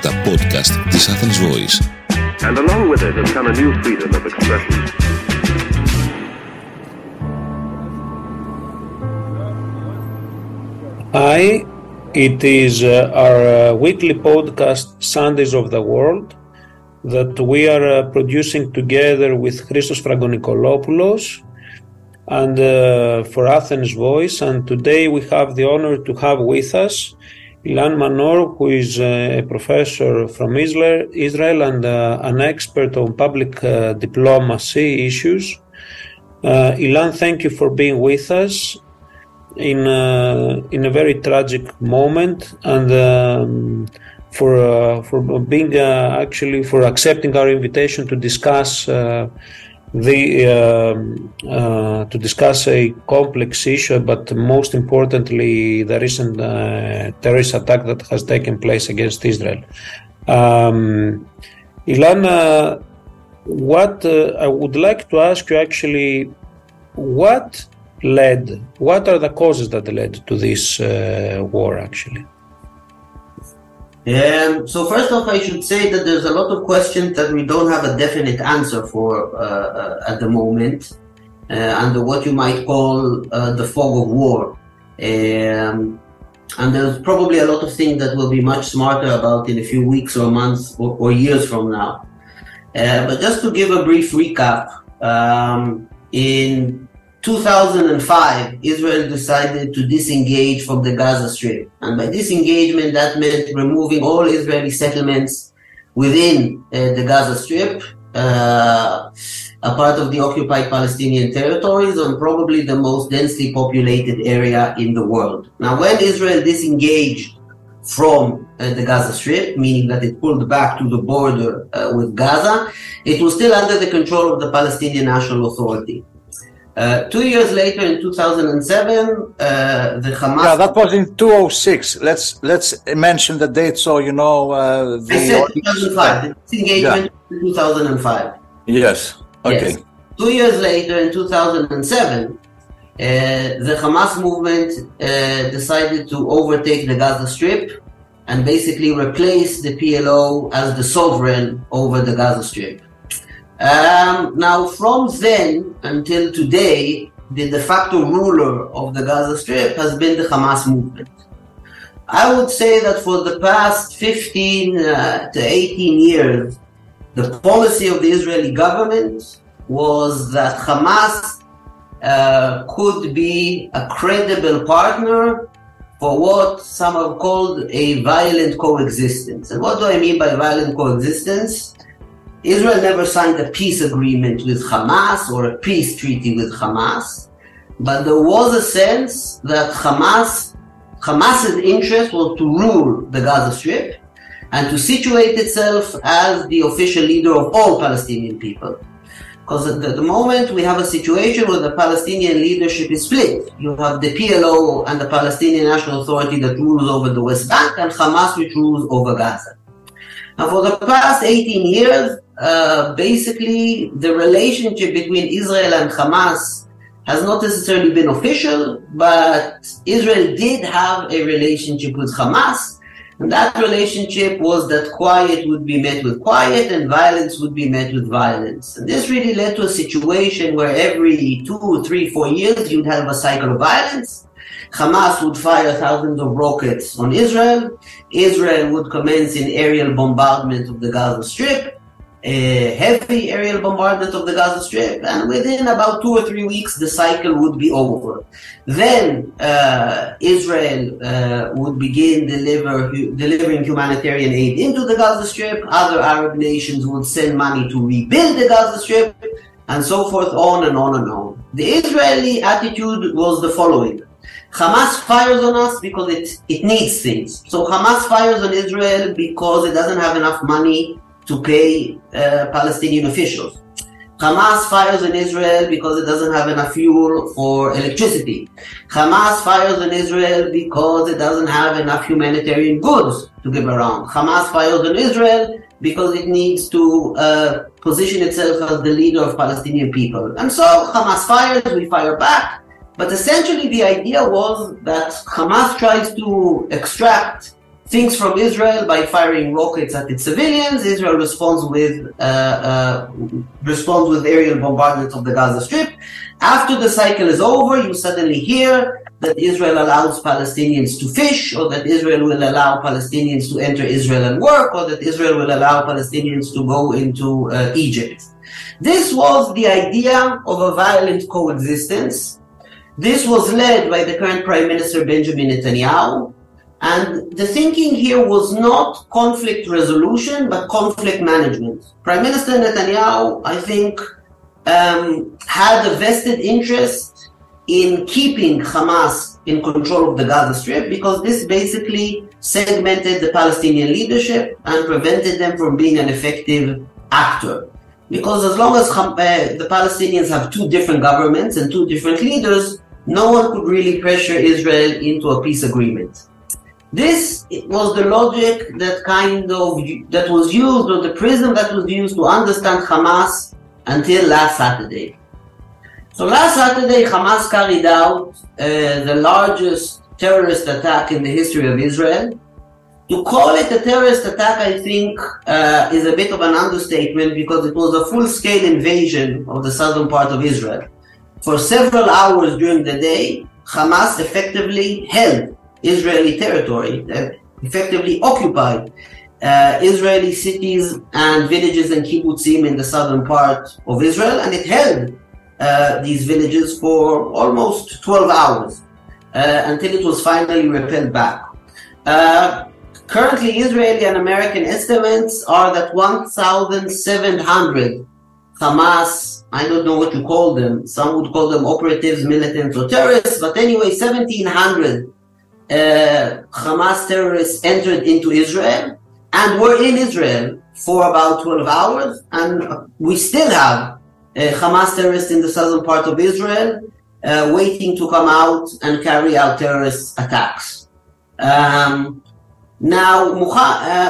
τα podcast της Athens Voice. And along with it has come a new freedom of expression. Hi, it is our weekly podcast Sundays of the World that we are producing together with Christos Frangonikolopoulos and for Athens Voice, and today we have the honor to have with us Ilan Manor, who is a professor from Israel and an expert on public diplomacy issues. Ilan, thank you for being with us in a very tragic moment, and for being for accepting our invitation to discuss to discuss a complex issue, but most importantly the recent terrorist attack that has taken place against Israel. Ilan, what I would like to ask you actually, what are the causes that led to this war actually? So first off, I should say that there's a lot of questions that we don't have a definite answer for at the moment, under what you might call the fog of war. And there's probably a lot of things that we'll be much smarter about in a few weeks or months or years from now. But just to give a brief recap, in 2005, Israel decided to disengage from the Gaza Strip. And by disengagement, that meant removing all Israeli settlements within the Gaza Strip, a part of the occupied Palestinian territories, and probably the most densely populated area in the world. Now, when Israel disengaged from the Gaza Strip, meaning that it pulled back to the border with Gaza, it was still under the control of the Palestinian National Authority. 2 years later, in 2007, the Hamas... Yeah, that was in 2006. Let's mention the date so you know... I said 2005. The disengagement in 2005. Yes, okay. Yes. 2 years later, in 2007, the Hamas movement decided to overtake the Gaza Strip and basically replace the PLO as the sovereign over the Gaza Strip. Now, from then until today, the de facto ruler of the Gaza Strip has been the Hamas movement. I would say that for the past 15 to 18 years, the policy of the Israeli government was that Hamas could be a credible partner for what some have called a violent coexistence. And what do I mean by violent coexistence? Israel never signed a peace agreement with Hamas or a peace treaty with Hamas, but there was a sense that Hamas's interest was to rule the Gaza Strip and to situate itself as the official leader of all Palestinian people. Because at the moment we have a situation where the Palestinian leadership is split. You have the PLO and the Palestinian National Authority that rules over the West Bank, and Hamas which rules over Gaza. And for the past 18 years, basically the relationship between Israel and Hamas has not necessarily been official, but Israel did have a relationship with Hamas, and that relationship was that quiet would be met with quiet and violence would be met with violence. And this really led to a situation where every 2, 3, 4 years you'd have a cycle of violence. Hamas would fire thousands of rockets on Israel. Israel would commence an aerial bombardment of the Gaza Strip, a heavy aerial bombardment of the Gaza Strip, and within about 2 or 3 weeks the cycle would be over. Then Israel would begin delivering humanitarian aid into the Gaza Strip. Other Arab nations would send money to rebuild the Gaza Strip, and so forth, on and on and on. The Israeli attitude was the following. Hamas fires on us because it needs things. So Hamas fires on Israel because it doesn't have enough money to pay Palestinian officials. Hamas fires on Israel because it doesn't have enough fuel for electricity. Hamas fires on Israel because it doesn't have enough humanitarian goods to give around. Hamas fires on Israel because it needs to position itself as the leader of Palestinian people. And so Hamas fires, we fire back. But essentially the idea was that Hamas tries to extract things from Israel by firing rockets at its civilians. Israel responds with aerial bombardment of the Gaza Strip. After the cycle is over, you suddenly hear that Israel allows Palestinians to fish, or that Israel will allow Palestinians to enter Israel and work, or that Israel will allow Palestinians to go into Egypt. This was the idea of a violent coexistence. This was led by the current Prime Minister Benjamin Netanyahu. And the thinking here was not conflict resolution, but conflict management. Prime Minister Netanyahu, I think, had a vested interest in keeping Hamas in control of the Gaza Strip, because this basically segmented the Palestinian leadership and prevented them from being an effective actor. Because as long as the Palestinians have two different governments and two different leaders, no one could really pressure Israel into a peace agreement. This was the logic that was used, or the prism that was used to understand Hamas until last Saturday. So last Saturday, Hamas carried out the largest terrorist attack in the history of Israel. To call it a terrorist attack, I think, is a bit of an understatement, because it was a full-scale invasion of the southern part of Israel. For several hours during the day, Hamas effectively held Israeli territory, effectively occupied Israeli cities and villages and kibbutzim in the southern part of Israel, and it held these villages for almost 12 hours until it was finally repelled back. Currently, Israeli and American estimates are that 1,700 Hamas, I don't know what you call them, some would call them operatives, militants, or terrorists, but anyway, 1,700 Hamas terrorists entered into Israel and were in Israel for about 12 hours, and we still have Hamas terrorists in the southern part of Israel waiting to come out and carry out terrorist attacks. Now,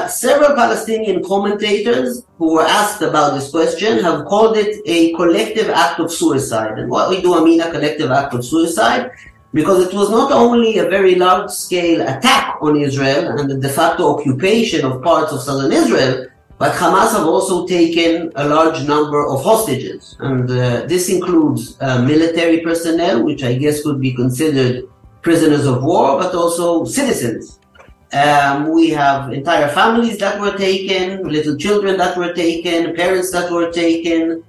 several Palestinian commentators who were asked about this question have called it a collective act of suicide. And what do I mean, a collective act of suicide? Because it was not only a very large-scale attack on Israel and the de facto occupation of parts of southern Israel, but Hamas have also taken a large number of hostages. And this includes military personnel, which I guess could be considered prisoners of war, but also citizens. We have entire families that were taken, little children that were taken, parents that were taken,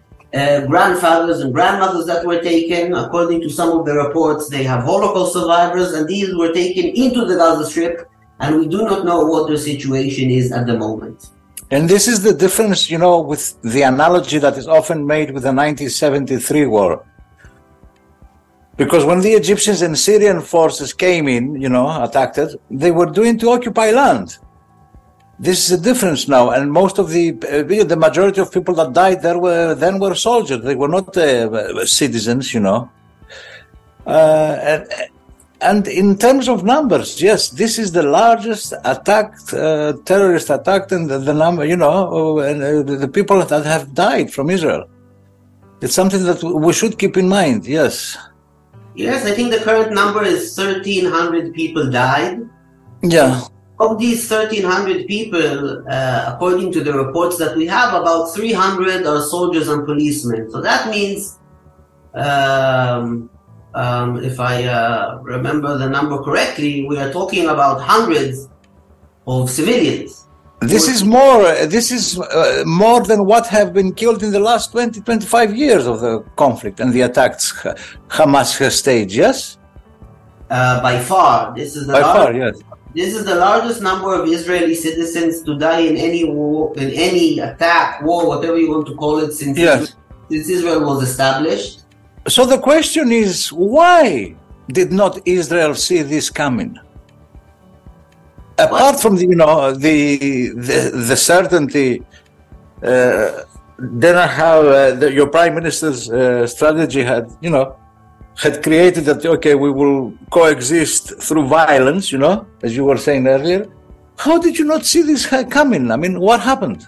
grandfathers and grandmothers that were taken. According to some of the reports, they have Holocaust survivors, and these were taken into the Gaza Strip, and we do not know what their situation is at the moment. And this is the difference, you know, with the analogy that is often made with the 1973 war. Because when the Egyptians and Syrian forces came in, you know, attacked it, they were doing to occupy land. This is a difference now, and most of the majority of people that died there were soldiers. They were not citizens, you know. And in terms of numbers, yes, this is the largest terrorist attack, and the number, you know, and the people that have died from Israel. It's something that we should keep in mind, yes. Yes, I think the current number is 1,300 people died. Yeah. Of these 1,300 people, according to the reports that we have, about 300 are soldiers and policemen. So that means, if I remember the number correctly, we are talking about hundreds of civilians. This is more than what have been killed in the last 20-25 years of the conflict and the attacks Hamas has staged, yes? By far. This is the largest number of Israeli citizens to die in any war, in any attack, war, whatever you want to call it, since Israel was established. So the question is, why did not Israel see this coming? Apart from the certainty, then how your prime minister's strategy had created that, okay, we will coexist through violence, as you were saying earlier. How did you not see this coming? I mean, what happened?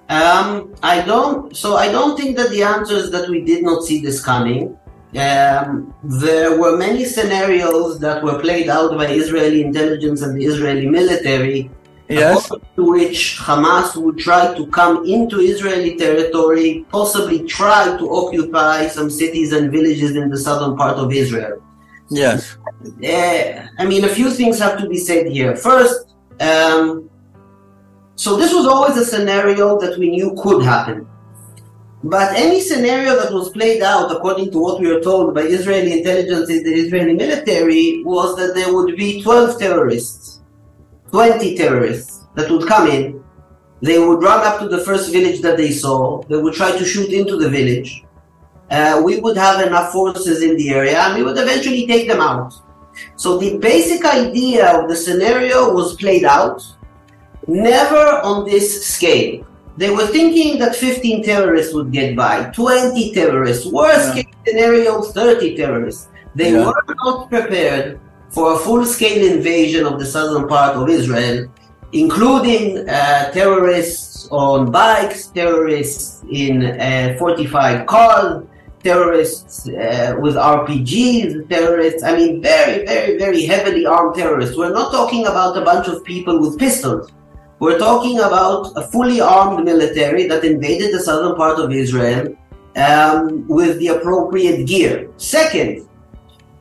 I don't think that the answer is that we did not see this coming. there were many scenarios that were played out by Israeli intelligence and the Israeli military, Yes. to which Hamas would try to come into Israeli territory, possibly try to occupy some cities and villages in the southern part of Israel. Yes. I mean, a few things have to be said here. First, so this was always a scenario that we knew could happen. But any scenario that was played out, according to what we were told by Israeli intelligence and the Israeli military, was that there would be 12 terrorists, 20 terrorists that would come in. They would run up to the first village that they saw. They would try to shoot into the village. We would have enough forces in the area, and we would eventually take them out. So the basic idea of the scenario was played out, never on this scale. They were thinking that 15 terrorists would get by, 20 terrorists, worst case scenario, 30 terrorists. They were not prepared for a full-scale invasion of the southern part of Israel, including terrorists on bikes, terrorists in fortified cars, terrorists with RPGs, terrorists, I mean, very, very, very heavily armed terrorists. We're not talking about a bunch of people with pistols. We're talking about a fully armed military that invaded the southern part of Israel with the appropriate gear. Second,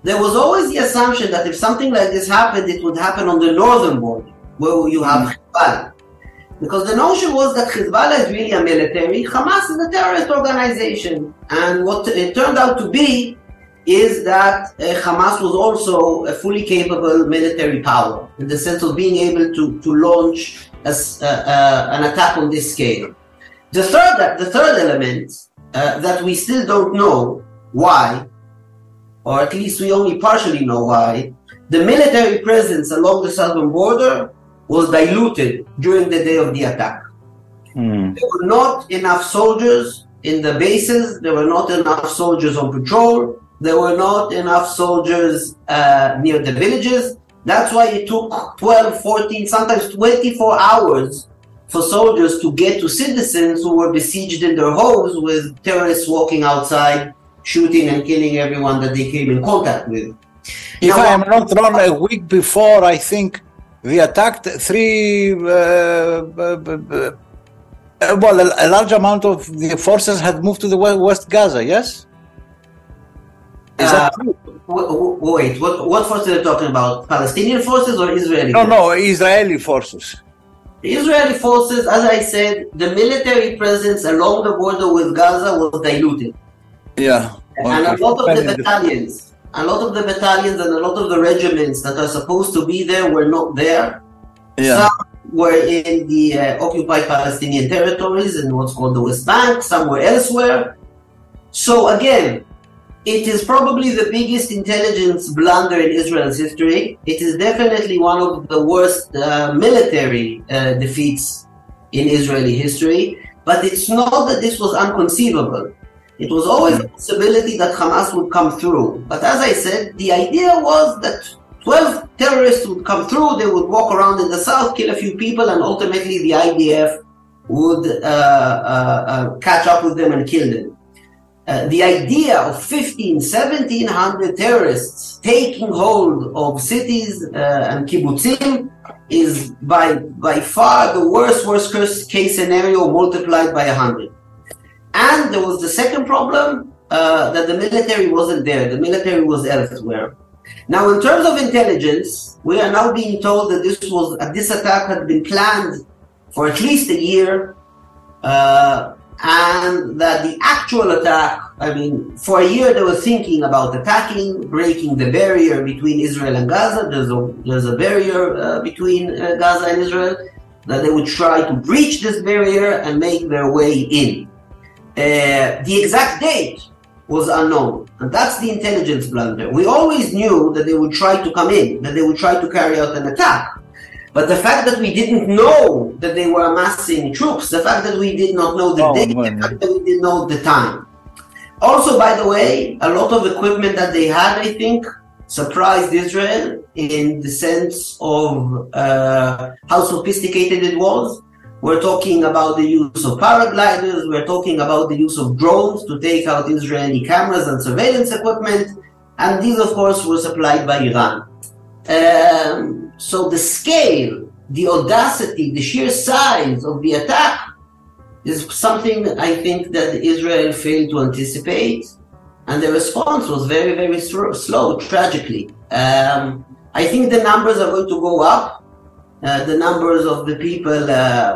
there was always the assumption that if something like this happened, it would happen on the northern border, where you have Hezbollah. Because the notion was that Hezbollah is really a military, Hamas is a terrorist organization. And what it turned out to be is that Hamas was also a fully capable military power, in the sense of being able to launch an attack on this scale. The third element that we still don't know why, or at least we only partially know why, the military presence along the southern border was diluted during the day of the attack. There were not enough soldiers in the bases, there were not enough soldiers on patrol, there were not enough soldiers near the villages. That's why it took 12, 14, sometimes 24 hours for soldiers to get to citizens who were besieged in their homes with terrorists walking outside, shooting and killing everyone that they came in contact with. If I am not wrong, a week before, I think, they attacked a large amount of the forces had moved to the West Gaza, yes? Is that true? Wait, what forces are you talking about? Palestinian forces or Israeli forces? No, Israeli forces. The Israeli forces, as I said, the military presence along the border with Gaza was diluted. Yeah. Okay. And a lot of the battalions and a lot of the regiments that are supposed to be there were not there. Yeah. Some were in the occupied Palestinian territories in what's called the West Bank, some were elsewhere. So again, it is probably the biggest intelligence blunder in Israel's history. It is definitely one of the worst military defeats in Israeli history. But it's not that this was unconceivable. It was always a possibility that Hamas would come through. But as I said, the idea was that 12 terrorists would come through, they would walk around in the south, kill a few people, and ultimately the IDF would catch up with them and kill them. The idea of 1,700 terrorists taking hold of cities and kibbutzim is by far the worst case scenario multiplied by 100. And there was the second problem, that the military wasn't there. The military was elsewhere. Now, in terms of intelligence, we are now being told that this attack had been planned for at least a year, and that the actual attack, I mean, for a year they were thinking about attacking, breaking the barrier between Israel and Gaza. There's a barrier between Gaza and Israel, that they would try to breach this barrier and make their way in. The exact date was unknown, and that's the intelligence blunder. We always knew that they would try to come in, that they would try to carry out an attack. But the fact that we didn't know that they were amassing troops, the fact that we did not know the date, the fact that we didn't know the time. Also, by the way, a lot of equipment that they had, I think, surprised Israel in the sense of how sophisticated it was. We're talking about the use of paragliders. We're talking about the use of drones to take out Israeli cameras and surveillance equipment. And these, of course, were supplied by Iran. So the scale, the audacity, the sheer size of the attack is something I think that Israel failed to anticipate. And the response was very, very slow, tragically. I think the numbers are going to go up. The numbers of the people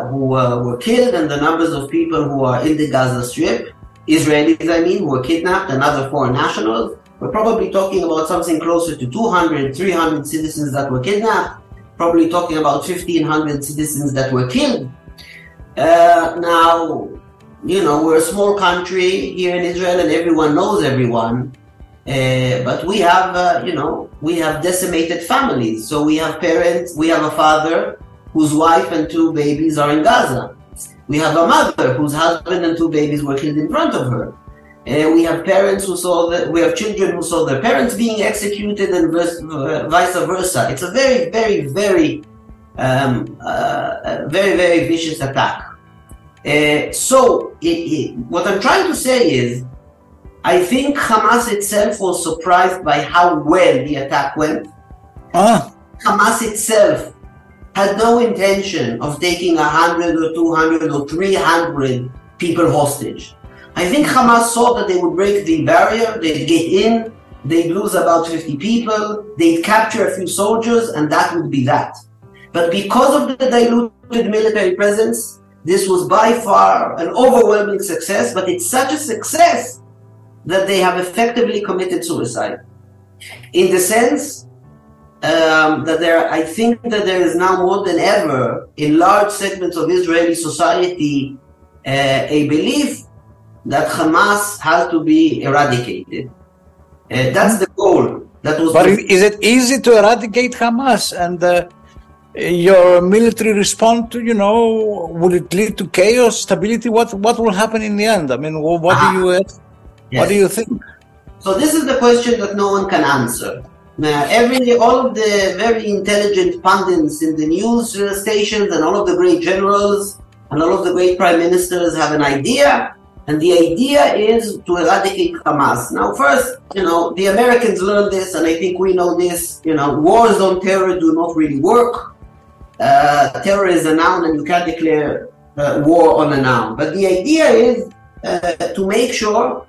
who were killed and the numbers of people who are in the Gaza Strip, Israelis, I mean, who were kidnapped and other foreign nationals. We're probably talking about something closer to 200, 300 citizens that were kidnapped, probably talking about 1,500 citizens that were killed. Now, you know, we're a small country here in Israel and everyone knows everyone. But we have, we have decimated families. So we have parents, we have a father whose wife and 2 babies are in Gaza. We have a mother whose husband and 2 babies were killed in front of her. We have parents we have children who saw their parents being executed and vice versa. It's a very, very, very, very, very vicious attack. So what I'm trying to say is, I think Hamas itself was surprised by how well the attack went. Hamas itself had no intention of taking 100 or 200 or 300 people hostage. I think Hamas saw that they would break the barrier, they'd get in, they'd lose about 50 people, they'd capture a few soldiers, and that would be that. But because of the diluted military presence, this was by far an overwhelming success, but it's such a success that they have effectively committed suicide. In the sense that I think that there is now more than ever in large segments of Israeli society a belief that Hamas has to be eradicated. That's the goal. But is it easy to eradicate Hamas? And your military response to, will it lead to chaos, stability? What will happen in the end? I mean, what do you think? So this is the question that no one can answer. All of the very intelligent pundits in the news stations and all of the great generals and all of the great prime ministers have an idea, and the idea is to eradicate Hamas. Now, first, the Americans learned this, and I think we know this. Wars on terror do not really work. Terror is a noun, and you can't declare war on a noun. But the idea is to make sure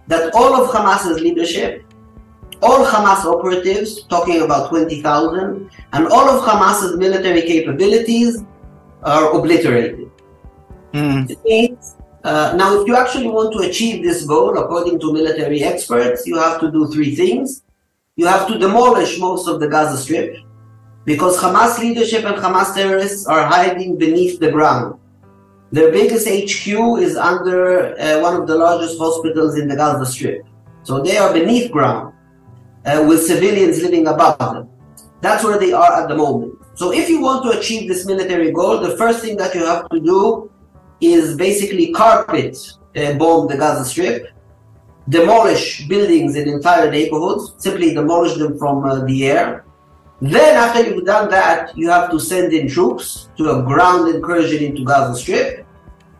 that all of Hamas's leadership, all Hamas operatives, talking about 20,000, and all of Hamas's military capabilities are obliterated. It means, now if you actually want to achieve this goal, according to military experts, you have to do 3 things. You have to demolish most of the Gaza Strip, because Hamas leadership and Hamas terrorists are hiding beneath the ground. Their biggest HQ is under one of the largest hospitals in the Gaza Strip. So they are beneath ground, with civilians living above them. That's where they are at the moment. So if you want to achieve this military goal, the first thing that you have to do is basically carpet bomb the Gaza Strip, demolish buildings in entire neighborhoods, simply demolish them from the air. Then after you've done that, you have to send in troops to a ground incursion into Gaza Strip.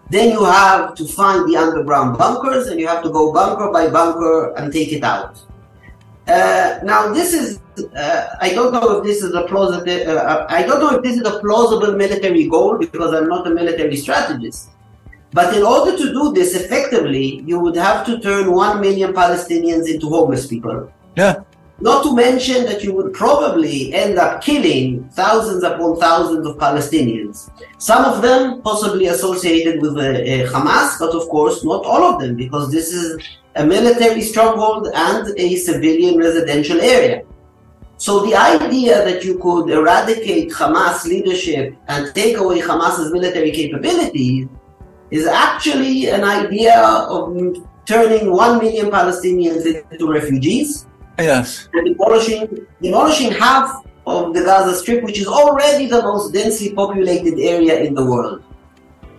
Then you have to find the underground bunkers, and you have to go bunker by bunker and take it out. Now this is, I don't know if this is a plausible military goal, because I'm not a military strategist. But in order to do this effectively, you would have to turn 1 million Palestinians into homeless people. Yeah. Not to mention that you would probably end up killing thousands upon thousands of Palestinians. Some of them possibly associated with Hamas, but of course not all of them, because this is a military stronghold and a civilian residential area. So the idea that you could eradicate Hamas leadership and take away Hamas's military capabilities is actually an idea of turning 1 million Palestinians into refugees. Yes. And demolishing half of the Gaza Strip, which is already the most densely populated area in the world.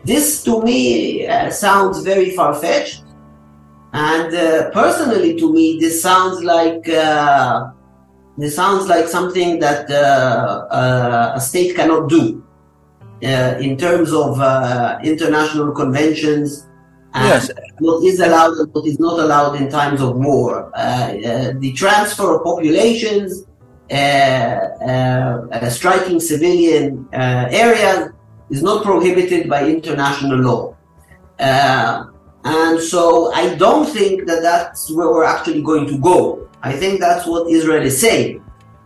This, to me, sounds very far-fetched. And personally, to me, this sounds like something that a state cannot do. in terms of international conventions. Yes. What is allowed and what is not allowed in times of war. The transfer of populations, striking civilian areas is not prohibited by international law. And so I don't think that that's where we're actually going to go. I think that's what Israel is saying.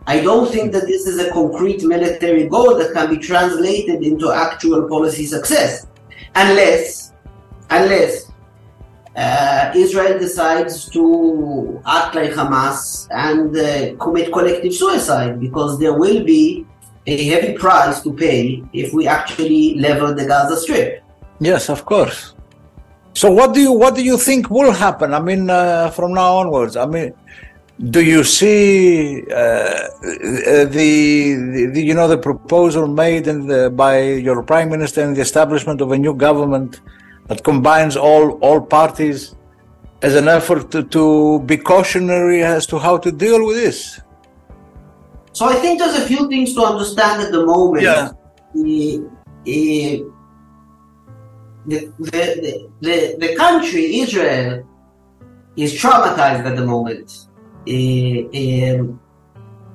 I don't think that this is a concrete military goal that can be translated into actual policy success. Unless Israel decides to act like Hamas and commit collective suicide, because there will be a heavy price to pay if we actually level the Gaza Strip. Yes, of course. So what do you think will happen? I mean, from now onwards, I mean, do you see the proposal made by your prime minister in the establishment of a new government that combines all parties as an effort to be cautionary as to how to deal with this? So I think there's a few things to understand at the moment. Yeah. The country, Israel, is traumatized at the moment.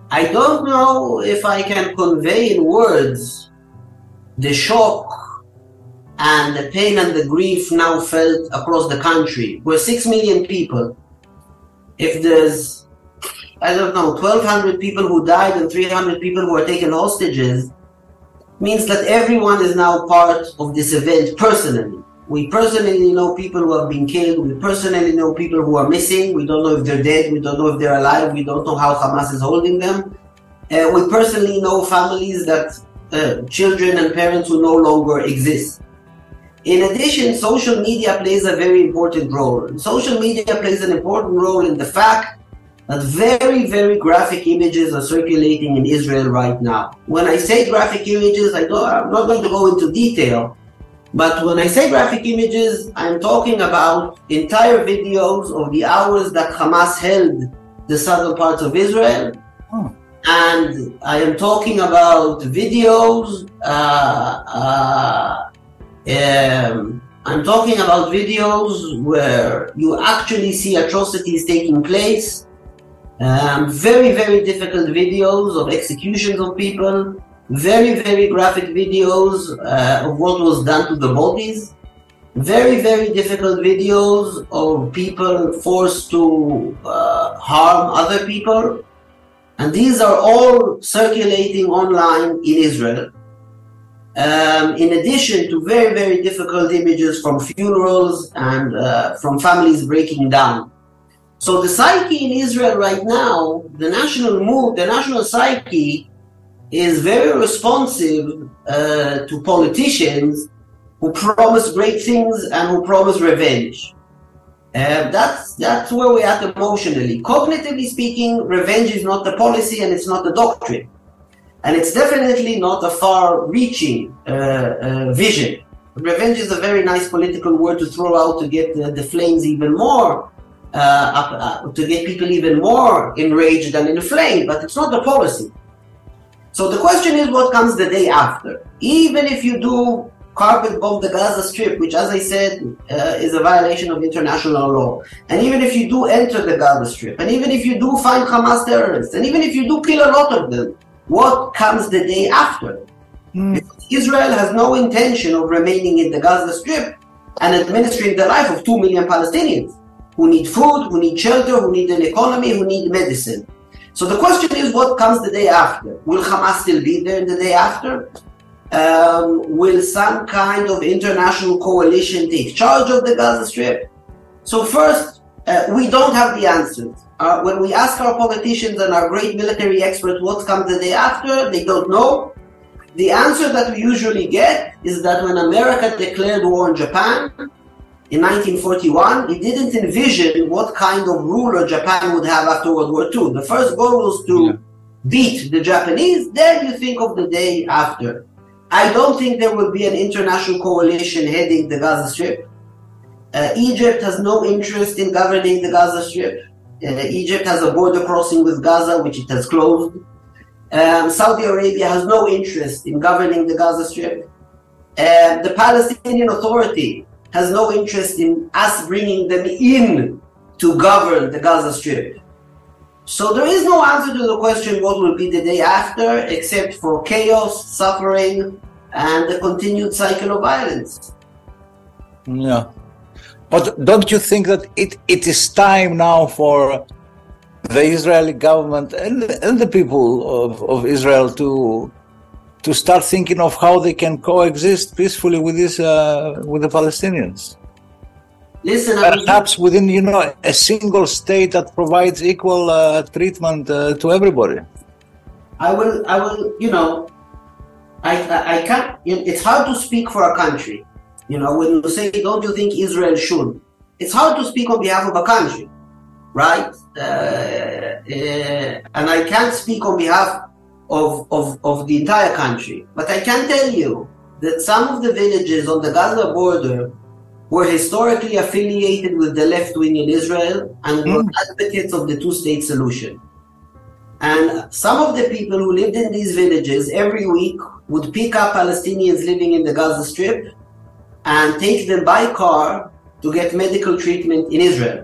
I don't know if I can convey in words the shock and the pain and the grief now felt across the country. We're 6 million people. If there's, 1,200 people who died and 300 people who are taken hostages, means that everyone is now part of this event personally. We personally know people who have been killed. We personally know people who are missing. We don't know if they're dead. We don't know if they're alive. We don't know how Hamas is holding them. We personally know families that children and parents who no longer exist. In addition, social media plays a very important role. Social media plays an important role in the fact that very, very graphic images are circulating in Israel right now. When I say graphic images, I'm not going to go into detail, but when I say graphic images, I'm talking about entire videos of the hours that Hamas held the southern parts of Israel. And I am talking about videos, I'm talking about videos where you actually see atrocities taking place. Very, very difficult videos of executions of people, very, very graphic videos of what was done to the bodies, very, very difficult videos of people forced to harm other people. And these are all circulating online in Israel. In addition to very, very difficult images from funerals and from families breaking down. So the psyche in Israel right now, the national mood, the national psyche is very responsive to politicians who promise great things and who promise revenge. That's where we're at emotionally. Cognitively speaking, revenge is not the policy and it's not the doctrine. And it's definitely not a far-reaching vision. Revenge is a very nice political word to throw out to get the flames even more, to get people even more enraged and inflamed, but it's not the policy. So the question is what comes the day after. Even if you do carpet bomb the Gaza Strip, which as I said is a violation of international law, and even if you do enter the Gaza Strip, and even if you do find Hamas terrorists, and even if you do kill a lot of them, what comes the day after? Because Israel has no intention of remaining in the Gaza Strip and administering the life of 2 million Palestinians who need food, who need shelter, who need an economy, who need medicine. So the question is what comes the day after? Will Hamas still be there in the day after? Will some kind of international coalition take charge of the Gaza Strip? So first, we don't have the answers. When we ask our politicians and our great military experts what comes the day after, they don't know. The answer that we usually get is that when America declared war on Japan in 1941, it didn't envision what kind of ruler Japan would have after World War II. The first goal was to beat the Japanese, then you think of the day after. I don't think there will be an international coalition heading the Gaza Strip. Egypt has no interest in governing the Gaza Strip. Egypt has a border crossing with Gaza, which it has closed. Saudi Arabia has no interest in governing the Gaza Strip. The Palestinian Authority has no interest in us bringing them in to govern the Gaza Strip. So there is no answer to the question what will be the day after, except for chaos, suffering, and the continued cycle of violence. Yeah. But don't you think that it is time now for the Israeli government and the people of Israel to start thinking of how they can coexist peacefully with with the Palestinians? Listen, perhaps within a single state that provides equal treatment to everybody. I will. I can't. It's hard to speak for a country. When you say, "Don't you think Israel should?" It's hard to speak on behalf of a country, right? And I can't speak on behalf of the entire country. But I can tell you that some of the villages on the Gaza border were historically affiliated with the left wing in Israel and were advocates of the two-state solution. And some of the people who lived in these villages every week would pick up Palestinians living in the Gaza Strip and take them by car to get medical treatment in Israel.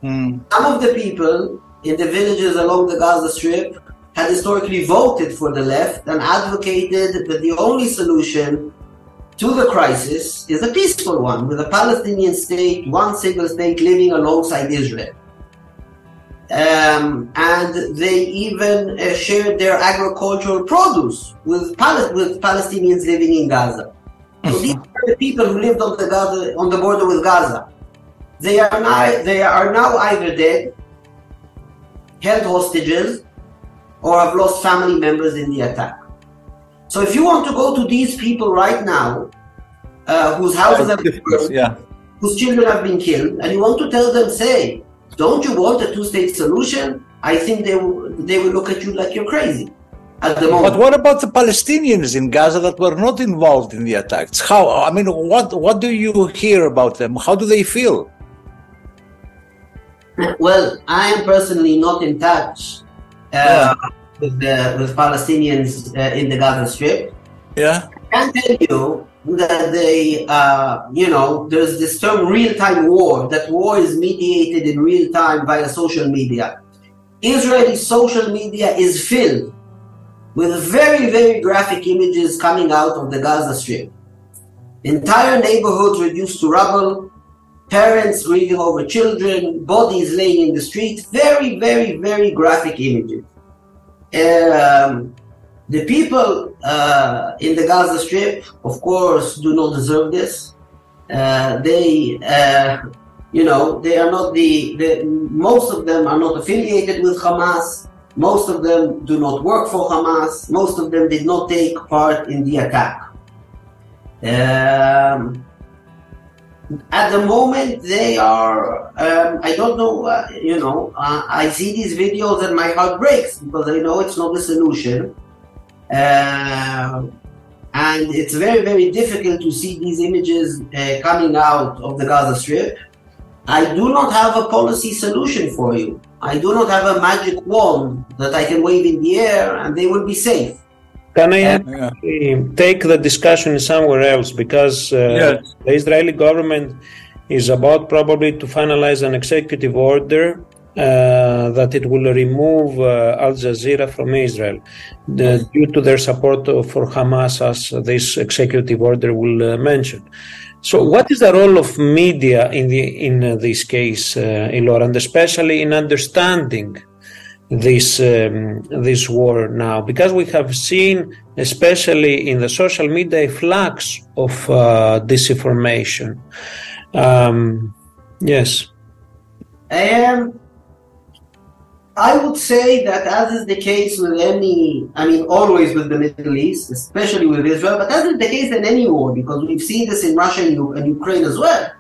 Some of the people in the villages along the Gaza Strip had historically voted for the left and advocated that the only solution to the crisis is a peaceful one, with a Palestinian state, one single state living alongside Israel. And they even shared their agricultural produce with Palestinians living in Gaza. So these are the people who lived on the border with Gaza. They are now either dead, held hostages, or have lost family members in the attack. So if you want to go to these people right now, whose houses have been burned, whose children have been killed, and you want to tell them, say, don't you want a two-state solution? I think they will look at you like you're crazy at the moment. But what about the Palestinians in Gaza that were not involved in the attacks? What do you hear about them? How do they feel? Well, I am personally not in touch with Palestinians in the Gaza Strip. Yeah. I can tell you that they, there's this term real-time war, that war is mediated in real time via social media. Israeli social media is filled with very, very graphic images coming out of the Gaza Strip. Entire neighborhoods reduced to rubble, parents grieving over children, bodies laying in the street, very, very, very graphic images. The people in the Gaza Strip, of course, do not deserve this. They are not most of them are not affiliated with Hamas. Most of them do not work for Hamas. Most of them did not take part in the attack. At the moment, they are, I don't know, I see these videos and my heart breaks because I know it's not the solution. And it's very, very difficult to see these images coming out of the Gaza Strip. I do not have a policy solution for you. I do not have a magic wand that I can wave in the air and they will be safe. Can I take the discussion somewhere else? Because the Israeli government is about probably to finalize an executive order that it will remove Al Jazeera from Israel due to their support for Hamas, as this executive order will mention. So what is the role of media in this case, Ilor, and especially in understanding this war now? Because we have seen, especially in the social media, a flux of disinformation. Yes. I would say that, as is the case with always with the Middle East, especially with Israel, but as is the case in any war, because we've seen this in Russia and Ukraine as well,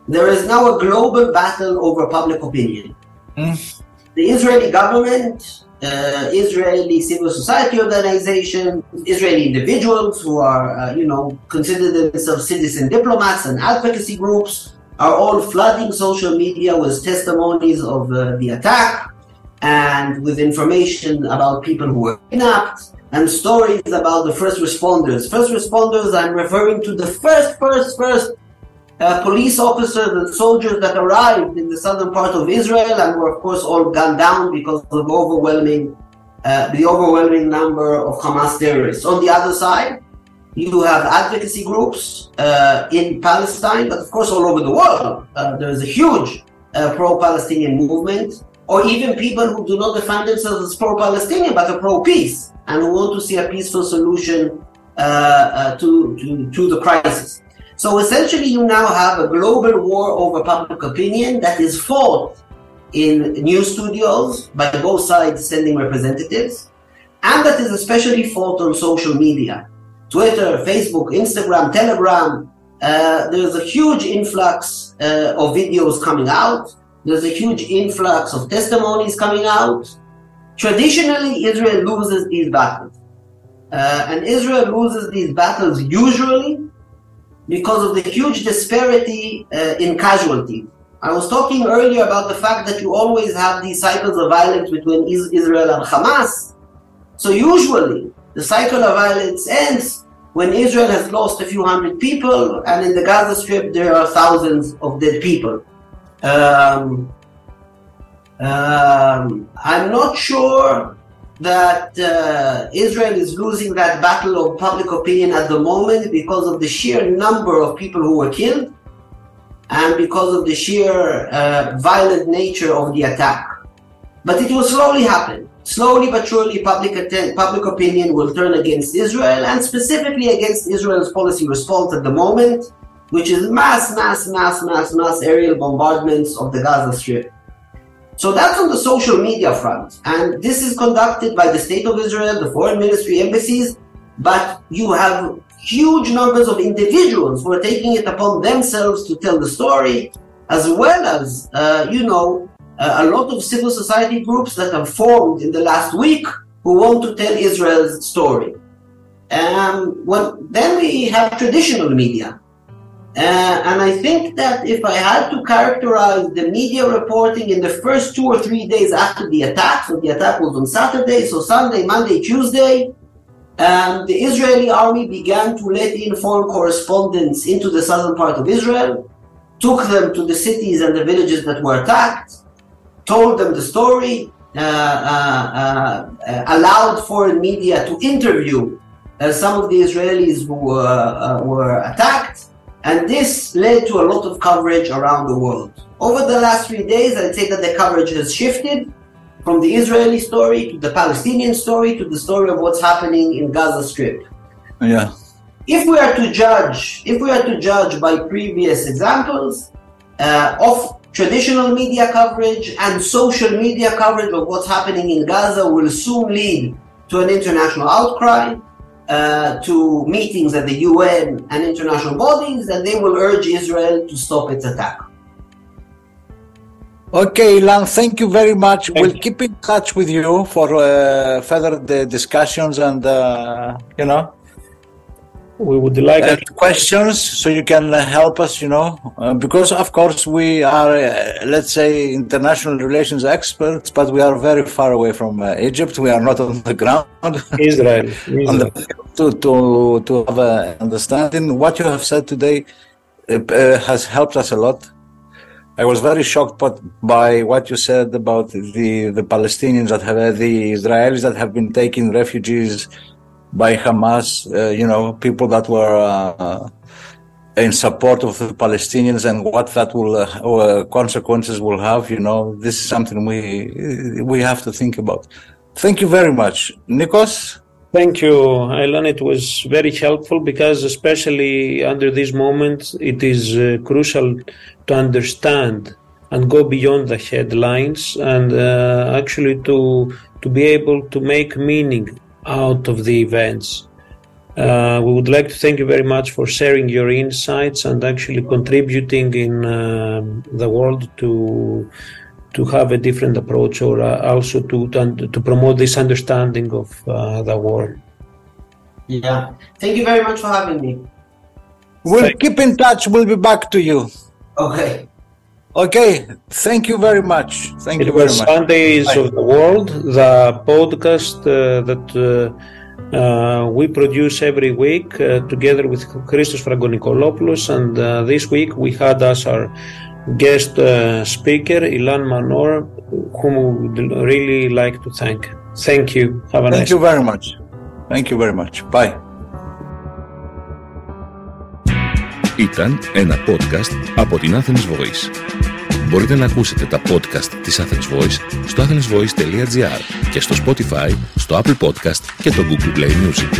there is now a global battle over public opinion. The Israeli government, Israeli civil society organizations, Israeli individuals who are, consider themselves citizen diplomats and advocacy groups are all flooding social media with testimonies of the attack and with information about people who were kidnapped and stories about the first responders. First responders, I'm referring to the first police officers and soldiers that arrived in the southern part of Israel and were of course all gunned down because of the overwhelming number of Hamas terrorists. On the other side, you have advocacy groups in Palestine, but of course all over the world. There is a huge pro-Palestinian movement, or even people who do not define themselves as pro-Palestinian but are pro-peace and who want to see a peaceful solution to the crisis. So essentially you now have a global war over public opinion that is fought in news studios by both sides sending representatives, and that is especially fought on social media. Twitter, Facebook, Instagram, Telegram, there's a huge influx of videos coming out. There's a huge influx of testimonies coming out. Traditionally, Israel loses these battles. And Israel loses these battles usually because of the huge disparity in casualties. I was talking earlier about the fact that you always have these cycles of violence between Israel and Hamas. So usually, the cycle of violence ends when Israel has lost a few hundred people, and in the Gaza Strip there are thousands of dead people. I'm not sure that Israel is losing that battle of public opinion at the moment because of the sheer number of people who were killed and because of the sheer violent nature of the attack. But it will slowly happen. Slowly but surely public opinion will turn against Israel, and specifically against Israel's policy response at the moment, which is mass aerial bombardments of the Gaza Strip. So that's on the social media front. And this is conducted by the State of Israel, the foreign ministry, embassies, but you have huge numbers of individuals who are taking it upon themselves to tell the story, as well as, a lot of civil society groups that have formed in the last week who want to tell Israel's story. Then we have traditional media. And I think that if I had to characterize the media reporting in the first 2 or 3 days after the attack, so the attack was on Saturday, so Sunday, Monday, Tuesday, the Israeli army began to let in foreign correspondents into the southern part of Israel, took them to the cities and the villages that were attacked, told them the story, allowed foreign media to interview some of the Israelis who were attacked, and this led to a lot of coverage around the world. Over the last 3 days, I'd say that the coverage has shifted from the Israeli story to the Palestinian story to the story of what's happening in Gaza Strip. Yeah. If we are to judge by previous examples of traditional media coverage and social media coverage of what's happening in Gaza will soon lead to an international outcry, to meetings at the UN and international bodies, and they will urge Israel to stop its attack. Okay, Ilan, thank you very much. We'll keep in touch with you for further discussions and, we would like questions, so you can help us, because of course we are, let's say, international relations experts, but we are very far away from Egypt. We are not on the ground. Israel. To have an understanding. What you have said today has helped us a lot. I was very shocked by what you said about the Palestinians the Israelis that have been taking refugees by Hamas, people that were in support of the Palestinians, and what that will consequences will have. This is something we have to think about. Thank you very much, Nikos. Thank you, Ilan. It was very helpful because, especially under these moments, it is crucial to understand and go beyond the headlines and actually to be able to make meaning out of the events. We would like to thank you very much for sharing your insights and actually contributing in the world to have a different approach, or also to promote this understanding of the world. Yeah, thank you very much for having me. We'll keep in touch. We'll be back to you. Okay. Okay, thank you very much. Thank you very much. Sundays of the World, the podcast that we produce every week together with Christos Frangonikolopoulos, and this week we had as our guest speaker Ilan Manor, whom we would really like to thank. Thank you. Have a nice day. Thank you very much. Thank you very much. Bye. Ήταν ένα podcast από την Athens Voice. Μπορείτε να ακούσετε τα podcast της Athens Voice στο athensvoice.gr και στο Spotify, στο Apple Podcast και το Google Play Music.